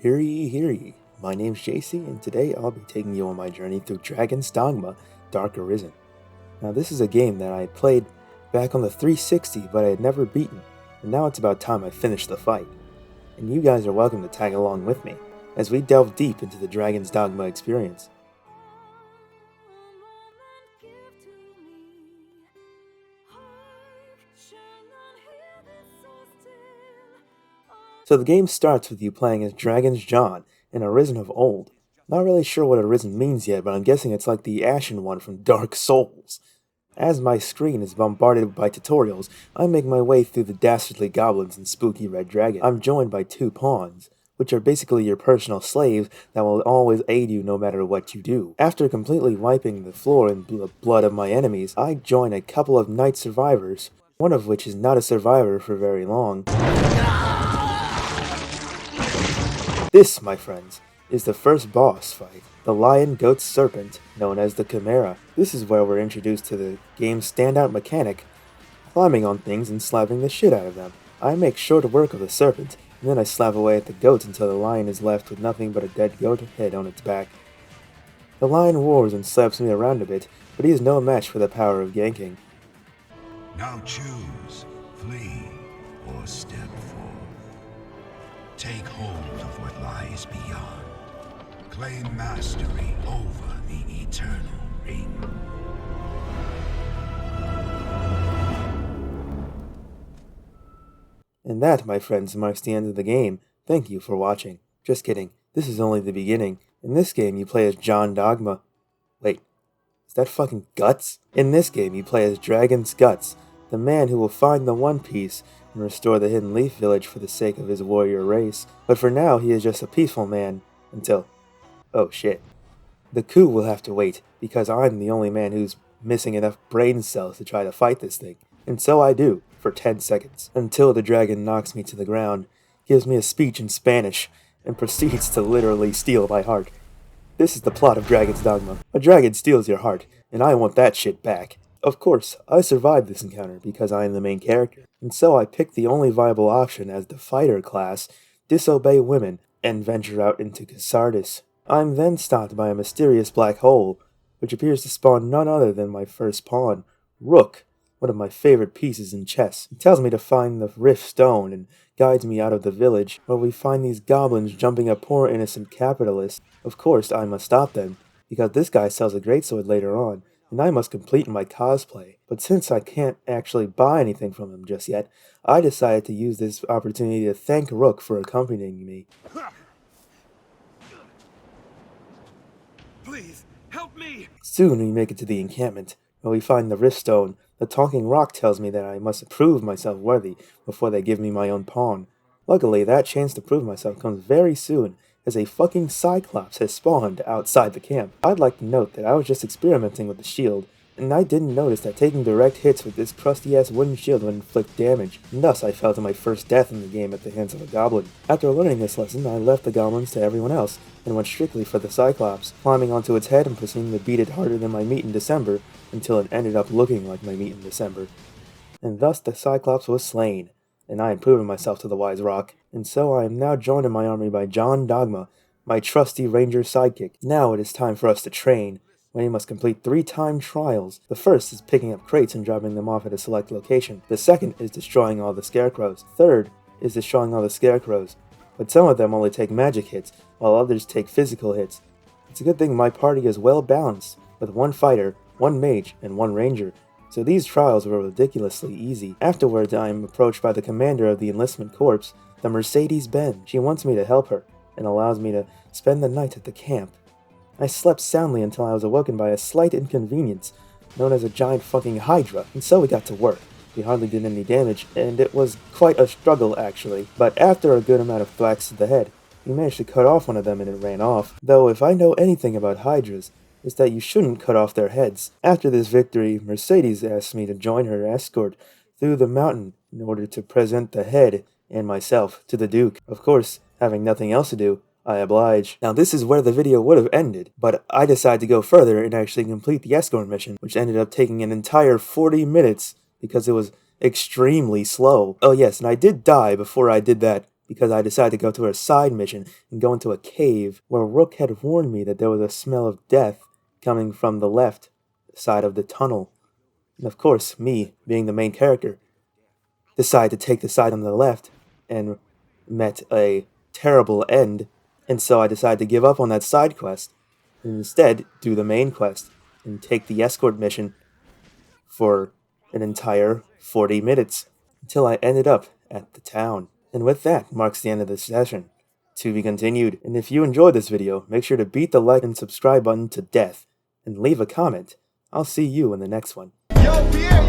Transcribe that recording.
Hear ye, hear ye. My name's Jasetyy, and today I'll be taking you on my journey through Dragon's Dogma, Dark Arisen. Now this is a game that I played back on the 360, but I had never beaten, and now it's about time I finished the fight. And you guys are welcome to tag along with me, as we delve deep into the Dragon's Dogma experience. So the game starts with you playing as Dragon's John, an Arisen of old. Not really sure what Arisen means yet, but I'm guessing it's like the Ashen one from Dark Souls. As my screen is bombarded by tutorials, I make my way through the dastardly goblins and spooky red dragon. I'm joined by two pawns, which are basically your personal slaves that will always aid you no matter what you do. After completely wiping the floor in the blood of my enemies, I join a couple of knight survivors, one of which is not a survivor for very long. This, my friends, is the first boss fight, the Lion Goat Serpent, known as the Chimera. This is where we're introduced to the game's standout mechanic, climbing on things and slapping the shit out of them. I make short work of the serpent, and then I slap away at the goat until the lion is left with nothing but a dead goat head on its back. The lion roars and slaps me around a bit, but he is no match for the power of ganking. Now choose, flee, or step forth. Take hold of what lies beyond. Claim mastery over the eternal ring. And that, my friends, marks the end of the game. Thank you for watching. Just kidding, this is only the beginning. In this game, you play as John Dogma. Wait, is that fucking Guts? In this game, you play as Dragon's Guts, the man who will find the One Piece and restore the Hidden Leaf Village for the sake of his warrior race. But for now, he is just a peaceful man until... oh shit. The coup will have to wait, because I'm the only man who's missing enough brain cells to try to fight this thing. And so I do, for 10 seconds, until the dragon knocks me to the ground, gives me a speech in Spanish, and proceeds to literally steal my heart. This is the plot of Dragon's Dogma. A dragon steals your heart, and I want that shit back. Of course, I survived this encounter because I am the main character, and so I picked the only viable option as the fighter class, disobey women, and venture out into Jasetyy. I'm then stopped by a mysterious black hole, which appears to spawn none other than my first pawn, Rook, one of my favorite pieces in chess. It tells me to find the Rift Stone and guides me out of the village, where we find these goblins jumping at poor innocent capitalists. Of course, I must stop them, because this guy sells a greatsword later on, and I must complete my cosplay. But since I can't actually buy anything from him just yet, I decided to use this opportunity to thank Rook for accompanying me. Please, help me! Soon we make it to the encampment, where we find the Rift Stone. The talking rock tells me that I must prove myself worthy before they give me my own pawn. Luckily, that chance to prove myself comes very soon, as a fucking Cyclops has spawned outside the camp. I'd like to note that I was just experimenting with the shield, and I didn't notice that taking direct hits with this crusty-ass wooden shield would inflict damage, and thus I fell to my first death in the game at the hands of a goblin. After learning this lesson, I left the goblins to everyone else, and went strictly for the Cyclops, climbing onto its head and proceeding to beat it harder than my meat in December, until it ended up looking like my meat in December. And thus the Cyclops was slain, and I had proven myself to the wise rock, and so I am now joined in my army by John Dogma, my trusty ranger sidekick. Now it is time for us to train, when we must complete 3 timed trials. The first is picking up crates and dropping them off at a select location. The second is destroying all the scarecrows. Third is destroying all the scarecrows, but some of them only take magic hits, while others take physical hits. It's a good thing my party is well balanced, with 1 fighter, 1 mage, and 1 ranger. So these trials were ridiculously easy. Afterwards, I am approached by the commander of the enlistment corps, the Mercedes-Benz. She wants me to help her, and allows me to spend the night at the camp. I slept soundly until I was awoken by a slight inconvenience, known as a giant fucking Hydra, and so we got to work. We hardly did any damage, and it was quite a struggle actually, but after a good amount of thwacks to the head, we managed to cut off one of them and it ran off. Though if I know anything about Hydras, is that you shouldn't cut off their heads. After this victory, Mercedes asked me to join her escort through the mountain in order to present the head and myself to the Duke. Of course, having nothing else to do, I oblige. Now this is where the video would have ended, but I decided to go further and actually complete the escort mission, which ended up taking an entire 40 minutes because it was extremely slow. Oh yes, and I did die before I did that because I decided to go to a side mission and go into a cave where Rook had warned me that there was a smell of death coming from the left side of the tunnel. And of course, me, being the main character, decided to take the side on the left and met a terrible end, and so I decided to give up on that side quest and instead do the main quest and take the escort mission for an entire 40 minutes until I ended up at the town. And with that marks the end of this session. To be continued, and if you enjoyed this video, make sure to beat the like and subscribe button to death and leave a comment. I'll see you in the next one. Yo, Pierre,